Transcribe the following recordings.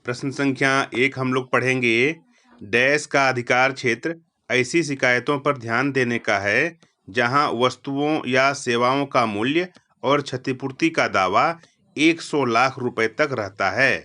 प्रश्न संख्या 1 हम लोग पढ़ेंगे। डैश का अधिकार क्षेत्र ऐसी शिकायतों पर ध्यान देने का है जहां वस्तुओं या सेवाओं का मूल्य और क्षतिपूर्ति का दावा 100 लाख रुपए तक रहता है।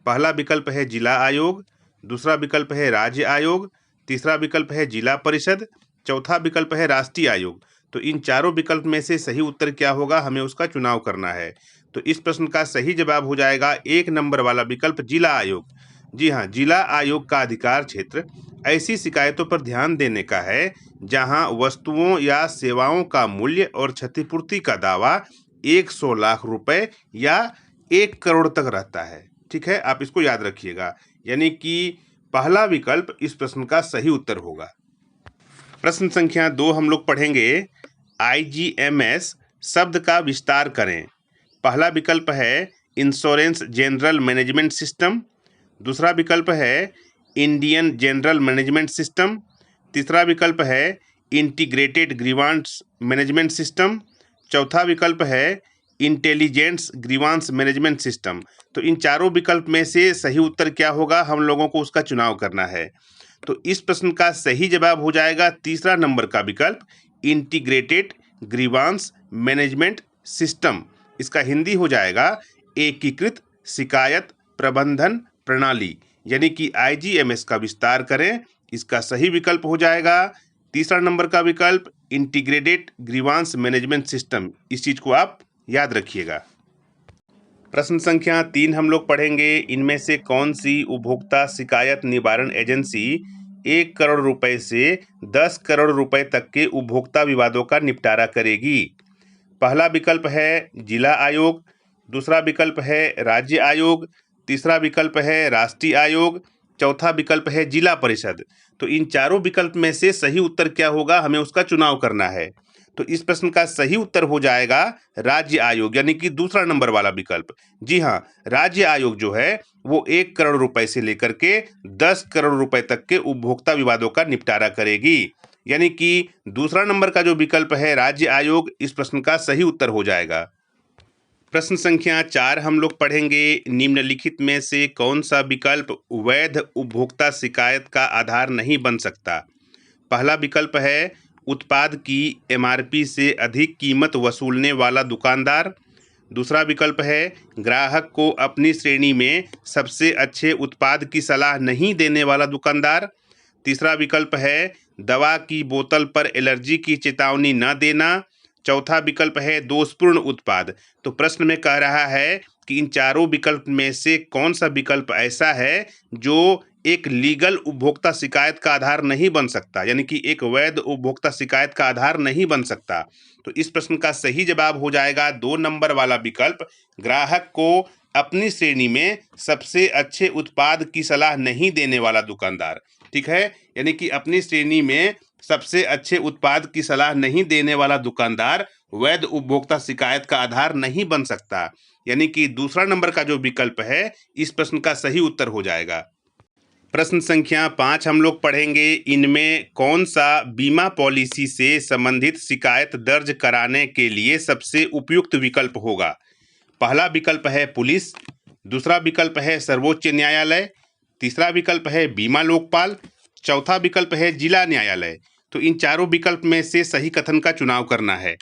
पहला विकल्प है जिला आयोग, दूसरा विकल्प है राज्य आयोग, तीसरा विकल्प है जिला परिषद, चौथा विकल्प है राष्ट्रीय आयोग। तो इन चारों विकल्प में से सही उत्तर क्या होगा, हमें उसका चुनाव करना है। तो इस प्रश्न का सही जवाब हो जाएगा 1 नंबर वाला विकल्प जिला आयोग। जी हाँ, जिला आयोग का अधिकार क्षेत्र ऐसी शिकायतों पर ध्यान देने का है जहां वस्तुओं या सेवाओं का मूल्य और क्षतिपूर्ति का दावा 100 लाख रुपए या 1 करोड़ तक रहता है। ठीक है, आप इसको याद रखिएगा, यानी कि पहला विकल्प इस प्रश्न का सही उत्तर होगा। प्रश्न संख्या 2 हम लोग पढ़ेंगे। IGMS शब्द का विस्तार करें। पहला विकल्प है इंश्योरेंस जनरल मैनेजमेंट सिस्टम, दूसरा विकल्प है इंडियन जनरल मैनेजमेंट सिस्टम, तीसरा विकल्प है इंटीग्रेटेड ग्रीवांस मैनेजमेंट सिस्टम, चौथा विकल्प है इंटेलिजेंस ग्रीवांस मैनेजमेंट सिस्टम। तो इन चारों विकल्प में से सही उत्तर क्या होगा, हम लोगों को उसका चुनाव करना है। तो इस प्रश्न का सही जवाब हो जाएगा तीसरा नंबर का विकल्प इंटीग्रेटेड ग्रीवांस मैनेजमेंट सिस्टम। इसका हिंदी हो जाएगा एकीकृत शिकायत प्रबंधन प्रणाली, यानी कि IGMS का विस्तार करें। इसका सही विकल्प हो जाएगा तीसरा नंबर का विकल्प इंटीग्रेटेड ग्रीवांस मैनेजमेंट सिस्टम। इस चीज को आप याद रखिएगा। प्रश्न संख्या 3 हम लोग पढ़ेंगे। इनमें से कौन सी उपभोक्ता शिकायत निवारण एजेंसी 1 करोड़ रुपए से 10 करोड़ रुपए तक के उपभोक्ता विवादों का निपटारा करेगी? पहला विकल्प है जिला आयोग, दूसरा विकल्प है राज्य आयोग, तीसरा विकल्प है राष्ट्रीय आयोग, चौथा विकल्प है जिला परिषद। तो इन चारों विकल्प में से सही उत्तर क्या होगा, हमें उसका चुनाव करना है। तो इस प्रश्न का सही उत्तर हो जाएगा राज्य आयोग, यानी कि दूसरा नंबर वाला विकल्प। जी हाँ, राज्य आयोग जो है वो 1 करोड़ रुपए से लेकर के 10 करोड़ रुपए तक के उपभोक्ता विवादों का निपटारा करेगी, यानी कि दूसरा नंबर का जो विकल्प है राज्य आयोग, इस प्रश्न का सही उत्तर हो जाएगा। प्रश्न संख्या 4 हम लोग पढ़ेंगे। निम्नलिखित में से कौन सा विकल्प वैध उपभोक्ता शिकायत का आधार नहीं बन सकता? पहला विकल्प है उत्पाद की MRP से अधिक कीमत वसूलने वाला दुकानदार, दूसरा विकल्प है ग्राहक को अपनी श्रेणी में सबसे अच्छे उत्पाद की सलाह नहीं देने वाला दुकानदार, तीसरा विकल्प है दवा की बोतल पर एलर्जी की चेतावनी न देना, चौथा विकल्प है दोषपूर्ण उत्पाद। तो प्रश्न में कह रहा है कि इन चारों विकल्प में से कौन सा विकल्प ऐसा है जो एक लीगल उपभोक्ता शिकायत का आधार नहीं बन सकता, यानी कि एक वैध उपभोक्ता शिकायत का आधार नहीं बन सकता। तो इस प्रश्न का सही जवाब हो जाएगा 2 नंबर वाला विकल्प ग्राहक को अपनी श्रेणी में सबसे अच्छे उत्पाद की सलाह नहीं देने वाला दुकानदार। ठीक है, यानी कि अपनी श्रेणी में सबसे अच्छे उत्पाद की सलाह नहीं देने वाला दुकानदार वैध उपभोक्ता शिकायत का आधार नहीं बन सकता, यानी कि दूसरा नंबर का जो विकल्प है इस प्रश्न का सही उत्तर हो जाएगा। प्रश्न संख्या 5 हम लोग पढ़ेंगे। इनमें कौन सा बीमा पॉलिसी से संबंधित शिकायत दर्ज कराने के लिए सबसे उपयुक्त विकल्प होगा? पहला विकल्प है पुलिस, दूसरा विकल्प है सर्वोच्च न्यायालय, तीसरा विकल्प है बीमा लोकपाल, चौथा विकल्प है जिला न्यायालय। तो इन चारों विकल्प में से सही कथन का चुनाव करना है।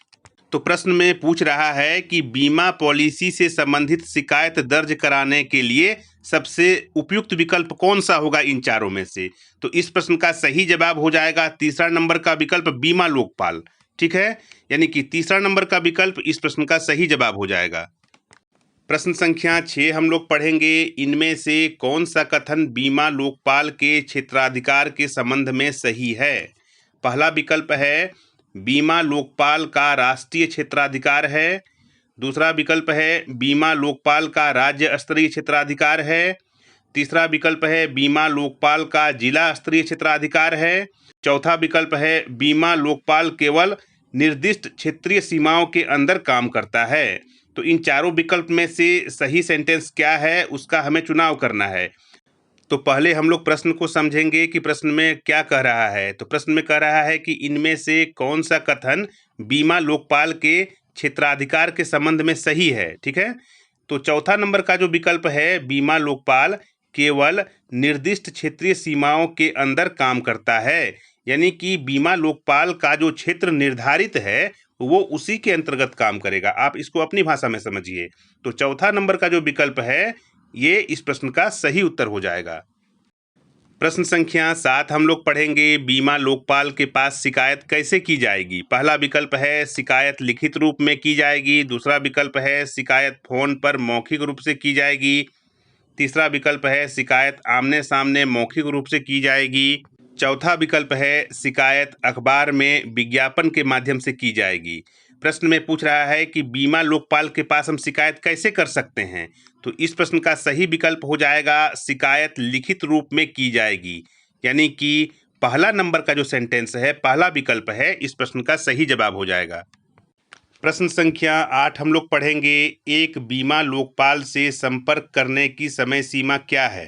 तो प्रश्न में पूछ रहा है कि बीमा पॉलिसी से संबंधित शिकायत दर्ज कराने के लिए सबसे उपयुक्त विकल्प कौन सा होगा इन चारों में से? तो इस प्रश्न का सही जवाब हो जाएगा तीसरा नंबर का विकल्प बीमा लोकपाल। ठीक है, यानी कि तीसरा नंबर का विकल्प इस प्रश्न का सही जवाब हो जाएगा। प्रश्न संख्या 6 हम लोग पढ़ेंगे। इनमें से कौन सा कथन बीमा लोकपाल के क्षेत्राधिकार के संबंध में सही है? पहला विकल्प है बीमा लोकपाल का राष्ट्रीय क्षेत्राधिकार है, दूसरा विकल्प है बीमा लोकपाल का राज्य स्तरीय क्षेत्राधिकार है, तीसरा विकल्प है बीमा लोकपाल का जिला स्तरीय क्षेत्राधिकार है, चौथा विकल्प है बीमा लोकपाल केवल निर्दिष्ट क्षेत्रीय सीमाओं के अंदर काम करता है। तो इन चारों विकल्प में से सही सेंटेंस क्या है, उसका हमें चुनाव करना है। तो पहले हम लोग प्रश्न को समझेंगे कि प्रश्न में क्या कह रहा है। तो प्रश्न में कह रहा है कि इनमें से कौन सा कथन बीमा लोकपाल के क्षेत्राधिकार के संबंध में सही है। ठीक है, तो चौथा नंबर का जो विकल्प है बीमा लोकपाल केवल निर्दिष्ट क्षेत्रीय सीमाओं के अंदर काम करता है। यानी कि बीमा लोकपाल का जो क्षेत्र निर्धारित है वो उसी के अंतर्गत काम करेगा। आप इसको अपनी भाषा में समझिए। तो चौथा नंबर का जो विकल्प है ये इस प्रश्न का सही उत्तर हो जाएगा। प्रश्न संख्या 7 हम लोग पढ़ेंगे, बीमा लोकपाल के पास शिकायत कैसे की जाएगी। पहला विकल्प है शिकायत लिखित रूप में की जाएगी। दूसरा विकल्प है शिकायत फोन पर मौखिक रूप से की जाएगी। तीसरा विकल्प है शिकायत आमने सामने मौखिक रूप से की जाएगी। चौथा विकल्प है शिकायत अखबार में विज्ञापन के माध्यम से की जाएगी। प्रश्न में पूछ रहा है कि बीमा लोकपाल के पास हम शिकायत कैसे कर सकते हैं। तो इस प्रश्न का सही विकल्प हो जाएगा शिकायत लिखित रूप में की जाएगी। यानी कि पहला नंबर का जो सेंटेंस है, पहला विकल्प है, इस प्रश्न का सही जवाब हो जाएगा। प्रश्न संख्या 8 हम लोग पढ़ेंगे, एक बीमा लोकपाल से संपर्क करने की समय सीमा क्या है।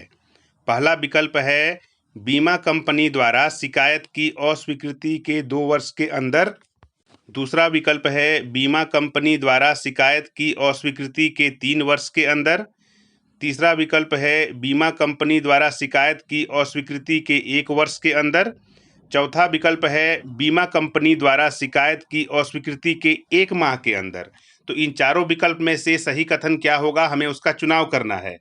पहला विकल्प है बीमा कंपनी द्वारा शिकायत की अस्वीकृति के 2 वर्ष के अंदर। दूसरा विकल्प है बीमा कंपनी द्वारा शिकायत की अस्वीकृति के 3 वर्ष के अंदर। तीसरा विकल्प है बीमा कंपनी द्वारा शिकायत की अस्वीकृति के 1 वर्ष के अंदर। चौथा विकल्प है बीमा कंपनी द्वारा शिकायत की अस्वीकृति के 1 माह के अंदर। तो इन चारों विकल्प में से सही कथन क्या होगा, हमें उसका चुनाव करना है।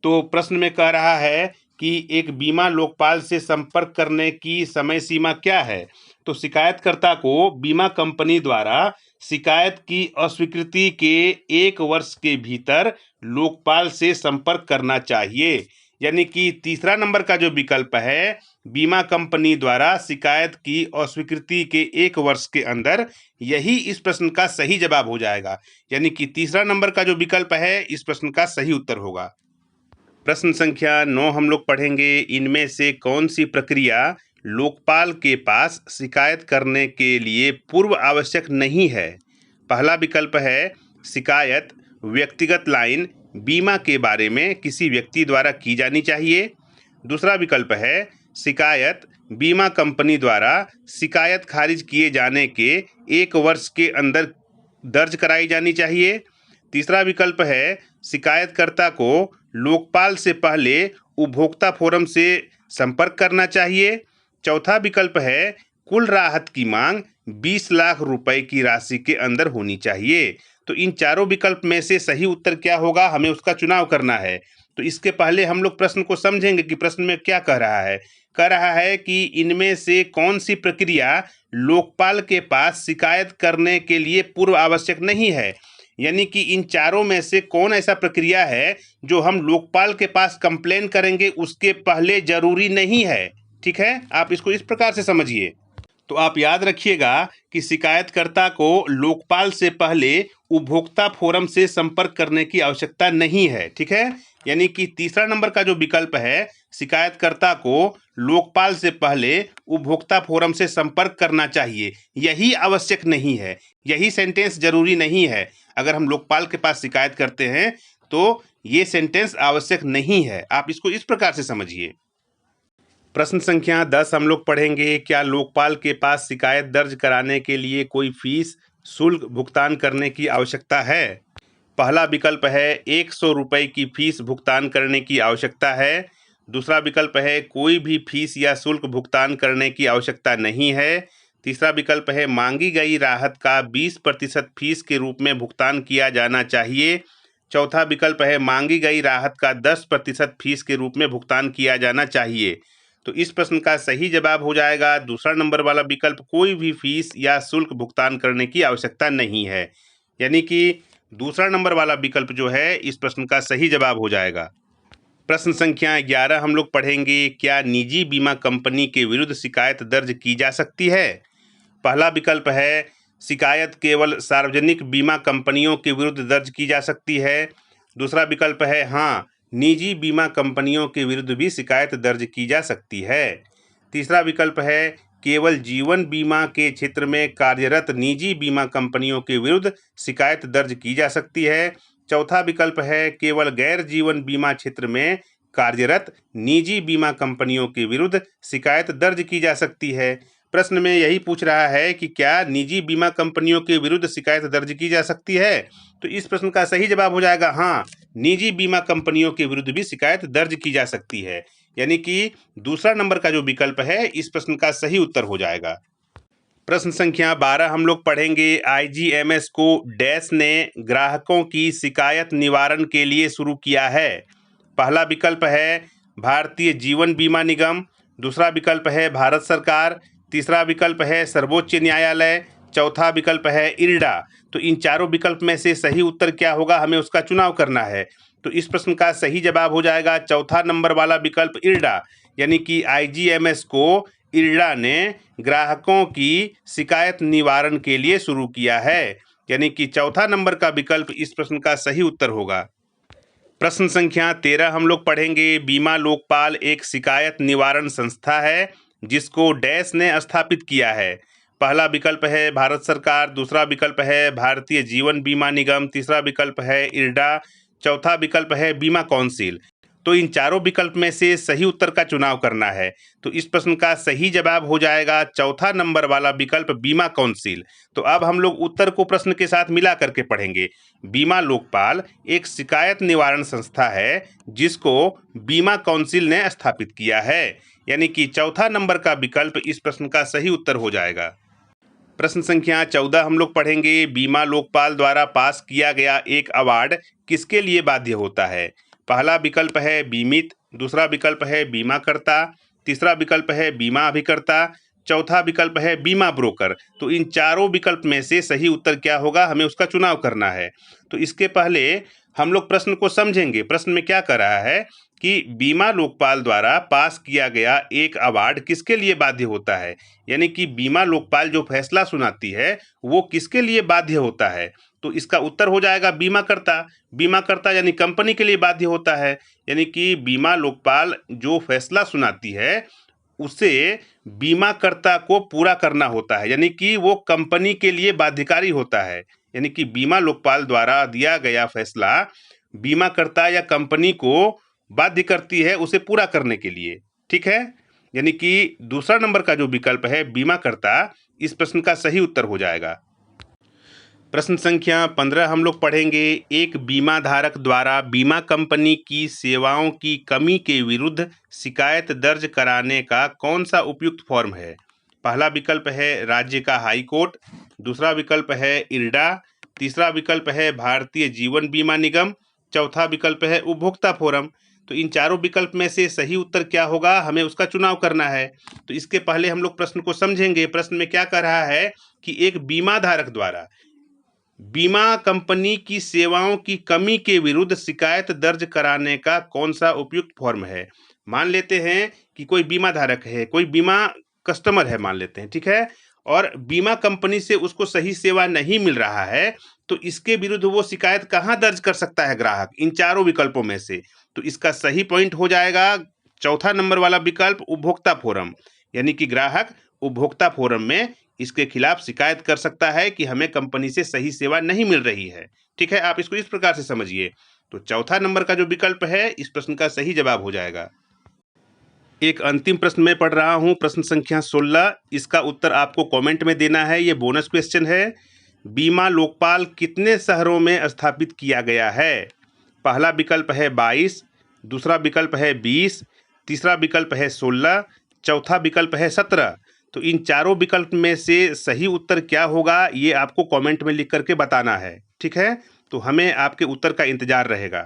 तो प्रश्न में कह रहा है कि एक बीमा लोकपाल से संपर्क करने की समय सीमा क्या है। तो शिकायतकर्ता को बीमा कंपनी द्वारा शिकायत की अस्वीकृति के 1 वर्ष के भीतर लोकपाल से संपर्क करना चाहिए। यानी कि तीसरा नंबर का जो विकल्प है बीमा कंपनी द्वारा शिकायत की अस्वीकृति के 1 वर्ष के अंदर, यही इस प्रश्न का सही जवाब हो जाएगा। यानी कि तीसरा नंबर का जो विकल्प है इस प्रश्न का सही उत्तर होगा। प्रश्न संख्या 9 हम लोग पढ़ेंगे, इनमें से कौन सी प्रक्रिया लोकपाल के पास शिकायत करने के लिए पूर्व आवश्यक नहीं है। पहला विकल्प है शिकायत व्यक्तिगत लाइन बीमा के बारे में किसी व्यक्ति द्वारा की जानी चाहिए। दूसरा विकल्प है शिकायत बीमा कंपनी द्वारा शिकायत खारिज किए जाने के 1 वर्ष के अंदर दर्ज कराई जानी चाहिए। तीसरा विकल्प है शिकायतकर्ता को लोकपाल से पहले उपभोक्ता फोरम से संपर्क करना चाहिए। चौथा विकल्प है कुल राहत की मांग 20 लाख रुपए की राशि के अंदर होनी चाहिए। तो इन चारों विकल्प में से सही उत्तर क्या होगा, हमें उसका चुनाव करना है। तो इसके पहले हम लोग प्रश्न को समझेंगे कि प्रश्न में क्या कह रहा है। कह रहा है कि इनमें से कौन सी प्रक्रिया लोकपाल के पास शिकायत करने के लिए पूर्व आवश्यक नहीं है। यानी कि इन चारों में से कौन ऐसा प्रक्रिया है जो हम लोकपाल के पास कंप्लेन करेंगे उसके पहले जरूरी नहीं है। ठीक है, आप इसको इस प्रकार से समझिए। तो आप याद रखिएगा कि शिकायतकर्ता को लोकपाल से पहले उपभोक्ता फोरम से संपर्क करने की आवश्यकता नहीं है। ठीक है, यानी कि तीसरा नंबर का जो विकल्प है शिकायतकर्ता को लोकपाल से पहले उपभोक्ता फोरम से संपर्क करना चाहिए, यही आवश्यक नहीं है, यही सेंटेंस जरूरी नहीं है। अगर हम लोकपाल के पास शिकायत करते हैं तो ये सेंटेंस आवश्यक नहीं है। आप इसको इस प्रकार से समझिए। प्रश्न संख्या 10 हम लोग पढ़ेंगे, क्या लोकपाल के पास शिकायत दर्ज कराने के लिए कोई फीस शुल्क भुगतान करने की आवश्यकता है। पहला विकल्प है 100 रुपये की फीस भुगतान करने की आवश्यकता है। दूसरा विकल्प है कोई भी फीस या शुल्क भुगतान करने की आवश्यकता नहीं है। तीसरा विकल्प है मांगी गई राहत का 20% फीस के रूप में भुगतान किया जाना चाहिए। चौथा विकल्प है मांगी गई राहत का 10% फीस के रूप में भुगतान किया जाना चाहिए। तो इस प्रश्न का सही जवाब हो जाएगा दूसरा नंबर वाला विकल्प, कोई भी फीस या शुल्क भुगतान करने की आवश्यकता नहीं है। यानी कि दूसरा नंबर वाला विकल्प जो है इस प्रश्न का सही जवाब हो जाएगा। प्रश्न संख्या 11 हम लोग पढ़ेंगे, क्या निजी बीमा कंपनी के विरुद्ध शिकायत दर्ज की जा सकती है। पहला विकल्प है शिकायत केवल सार्वजनिक बीमा कंपनियों के विरुद्ध दर्ज की जा सकती है। दूसरा विकल्प है हाँ, निजी बीमा कंपनियों के विरुद्ध भी शिकायत दर्ज की जा सकती है। तीसरा विकल्प है केवल जीवन बीमा के क्षेत्र में कार्यरत निजी बीमा कंपनियों के विरुद्ध शिकायत दर्ज की जा सकती है। चौथा विकल्प है केवल गैर जीवन बीमा क्षेत्र में कार्यरत निजी बीमा कंपनियों के विरुद्ध शिकायत दर्ज की जा सकती है। प्रश्न में यही पूछ रहा है कि क्या निजी बीमा कंपनियों के विरुद्ध शिकायत दर्ज की जा सकती है। तो इस प्रश्न का सही जवाब हो जाएगा हाँ, निजी बीमा कंपनियों के विरुद्ध भी शिकायत दर्ज की जा सकती है। यानी कि दूसरा नंबर का जो विकल्प है इस प्रश्न का सही उत्तर हो जाएगा। प्रश्न संख्या 12 हम लोग पढ़ेंगे। आईजीएमएस को डैश ने ग्राहकों की शिकायत निवारण के लिए शुरू किया है। पहला विकल्प है भारतीय जीवन बीमा निगम, दूसरा विकल्प है भारत सरकार, तीसरा विकल्प है सर्वोच्च न्यायालय, चौथा विकल्प है इरडा। तो इन चारों विकल्प में से सही उत्तर क्या होगा, हमें उसका चुनाव करना है। तो इस प्रश्न का सही जवाब हो जाएगा चौथा नंबर वाला विकल्प इरडा। यानी कि आईजीएमएस को इरडा ने ग्राहकों की शिकायत निवारण के लिए शुरू किया है। यानी कि चौथा नंबर का विकल्प इस प्रश्न का सही उत्तर होगा। प्रश्न संख्या 13 हम लोग पढ़ेंगे। बीमा लोकपाल एक शिकायत निवारण संस्था है जिसको डैश ने स्थापित किया है। पहला विकल्प है भारत सरकार, दूसरा विकल्प है भारतीय जीवन बीमा निगम, तीसरा विकल्प है इरडा, चौथा विकल्प है बीमा काउंसिल। तो इन चारों विकल्प में से सही उत्तर का चुनाव करना है। तो इस प्रश्न का सही जवाब हो जाएगा चौथा नंबर वाला विकल्प बीमा काउंसिल। तो अब हम लोग उत्तर को प्रश्न के साथ मिला करके पढ़ेंगे। बीमा लोकपाल एक शिकायत निवारण संस्था है जिसको बीमा काउंसिल ने स्थापित किया है। यानी कि चौथा नंबर का विकल्प इस प्रश्न का सही उत्तर हो जाएगा। प्रश्न संख्या 14 हम लोग पढ़ेंगे। बीमा लोकपाल द्वारा पास किया गया एक अवार्ड किसके लिए बाध्य होता है। पहला विकल्प है बीमित, दूसरा विकल्प है बीमाकर्ता, तीसरा विकल्प है बीमा अभिकर्ता, चौथा विकल्प है बीमा ब्रोकर। तो इन चारों विकल्प में से सही उत्तर क्या होगा, हमें उसका चुनाव करना है। तो इसके पहले हम लोग प्रश्न को समझेंगे। प्रश्न में क्या कर रहा है कि बीमा लोकपाल द्वारा पास किया गया एक अवार्ड किसके लिए बाध्य होता है। यानी कि बीमा लोकपाल जो फैसला सुनाती है वो किसके लिए बाध्य होता है। तो इसका उत्तर हो जाएगा बीमाकर्ता। बीमाकर्ता यानी कंपनी के लिए बाध्य होता है। यानी कि बीमा लोकपाल जो फैसला सुनाती है उसे बीमाकर्ता को पूरा करना होता है। यानी कि वो कंपनी के लिए बाध्यकारी होता है। यानी कि बीमा लोकपाल द्वारा दिया गया फैसला बीमाकर्ता या कंपनी को बाध्य करती है उसे पूरा करने के लिए। ठीक है, यानी कि दूसरा नंबर का जो विकल्प है बीमाकर्ता इस प्रश्न का सही उत्तर हो जाएगा। प्रश्न संख्या 15 हम लोग पढ़ेंगे। एक बीमा धारक द्वारा बीमा कंपनी की सेवाओं की कमी के विरुद्ध शिकायत दर्ज कराने का कौन सा उपयुक्त फॉर्म है। पहला विकल्प है राज्य का हाई कोर्ट, दूसरा विकल्प है इरडा, तीसरा विकल्प है भारतीय जीवन बीमा निगम, चौथा विकल्प है उपभोक्ता फोरम। तो इन चारों विकल्प में से सही उत्तर क्या होगा, हमें उसका चुनाव करना है। तो इसके पहले हम लोग प्रश्न को समझेंगे। प्रश्न में क्या कह रहा है कि एक बीमा धारक द्वारा बीमा कंपनी की सेवाओं की कमी के विरुद्ध शिकायत दर्ज कराने का कौन सा उपयुक्त फॉर्म है। मान लेते हैं कि कोई बीमा धारक है, कोई बीमा कस्टमर है मान लेते हैं, ठीक है, और बीमा कंपनी से उसको सही सेवा नहीं मिल रहा है। तो इसके विरुद्ध वो शिकायत कहाँ दर्ज कर सकता है ग्राहक, इन चारों विकल्पों में से। तो इसका सही पॉइंट हो जाएगा चौथा नंबर वाला विकल्प उपभोक्ता फोरम। यानी कि ग्राहक उपभोक्ता फोरम में इसके खिलाफ शिकायत कर सकता है कि हमें कंपनी से सही सेवा नहीं मिल रही है। ठीक है, आप इसको इस प्रकार से समझिए। तो चौथा नंबर का जो विकल्प है इस प्रश्न का सही जवाब हो जाएगा। एक अंतिम प्रश्न में पढ़ रहा हूं, प्रश्न संख्या 16। इसका उत्तर आपको कमेंट में देना है। ये बोनस क्वेश्चन है। बीमा लोकपाल कितने शहरों में स्थापित किया गया है। पहला विकल्प है 22, दूसरा विकल्प है 20, तीसरा विकल्प है 16, चौथा विकल्प है 17। तो इन चारों विकल्प में से सही उत्तर क्या होगा ये आपको कमेंट में लिख करके बताना है। ठीक है, तो हमें आपके उत्तर का इंतजार रहेगा।